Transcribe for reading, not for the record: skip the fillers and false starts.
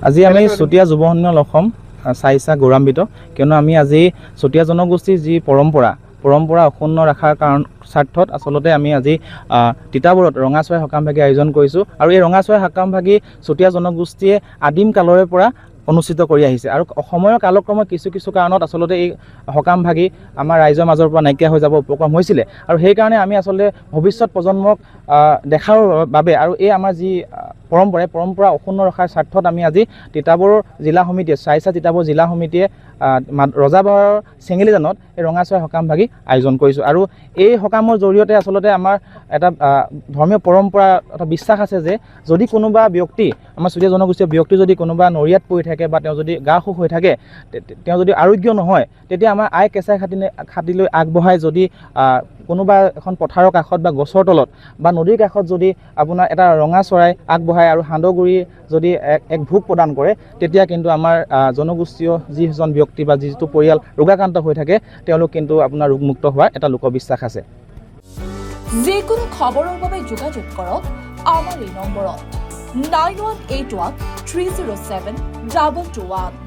আজি আমি চুতীয়া যুৱ সন্মিলন অসম চাইছা গৌৰৱান্বিত কিয়নো আমি আজি চুতীয়া জনগোষ্ঠীৰ যি পৰম্পৰা অক্ষুণ্ণ ৰখাৰ স্বাৰ্থত আচলতে আমি আজি তিতাবৰত ৰঙাচৰাই সকামভাগী আয়োজন কৰিছোঁ আৰু এই ৰঙাচৰাই সকামভাগী চুতীয়া জনগোষ্ঠীয়ে আদিম কালৰে পৰা অনুষ্ঠিত কৰি আহিছে আৰু সময়ৰ কালক্ৰমত কিছু কাৰণত আচলতে এই সকামভাগী আমাৰ ৰাইজৰ মাজৰ পৰা নাইকিয়া হৈ যাব উপক্ৰম হৈছিলে আৰু সেইকাৰণে আমি আচলতে ভৱিষ্যত প্ৰজন্মক দেখাৰ বাবে আৰু এই আমাৰ যি পৰম্পৰা অক্ষুণ্ণ ৰখাৰ স্বাৰ্থত আমি আজি তিতাবৰ জিলা সমিতিয়ে চাইছা তিতাবৰ জিলা সমিতিয়ে ৰজাবাৰৰ চেঙেলীজানত এই ৰঙাচৰাই সকামভাগী আয়োজন কৰিছোঁ আৰু এই সকামৰ জৰিয়তে আচলতে আমাৰ এটা ধৰ্মীয় পৰম্পৰা এটা বিশ্বাস আছে যে যদি কোনোবা ব্যক্তি আমাৰ চুতীয়া জনগোষ্ঠীয় ব্যক্তি যদি কোনোবা নৰিয়াত পৰি থাকে বা তেওঁ যদি গা অসুখ হৈ থাকে তেওঁ যদি আৰোগ্য নহয় তেতিয়া আমাৰ আই কেঁচাই খাটিলৈ আগবঢ়াই যদি কোনোবা এখন পথাৰৰ কাষত বা গছৰ তলত বা নদীৰ কাষত যদি আপোনাৰ এটা ৰঙা চৰাই আগবঢ়ায় আৰু সান্দহগুৰি যদি এক ভোগ প্ৰদান কৰে তেতিয়া কিন্তু আমাৰ জনগোষ্ঠীয় যিজন ব্যক্তি বা যিটো পৰিয়াল ৰোগাক্ৰান্ত হৈ থাকে তেওঁলোক কিন্তু আপোনাৰ ৰোগমুক্ত হোৱাৰ এটা লোকবিশ্বাস আছে। যিকোনো খবৰৰ বাবে যোগাযোগ কৰক আমাৰ এই নম্বৰত 9181 307 221।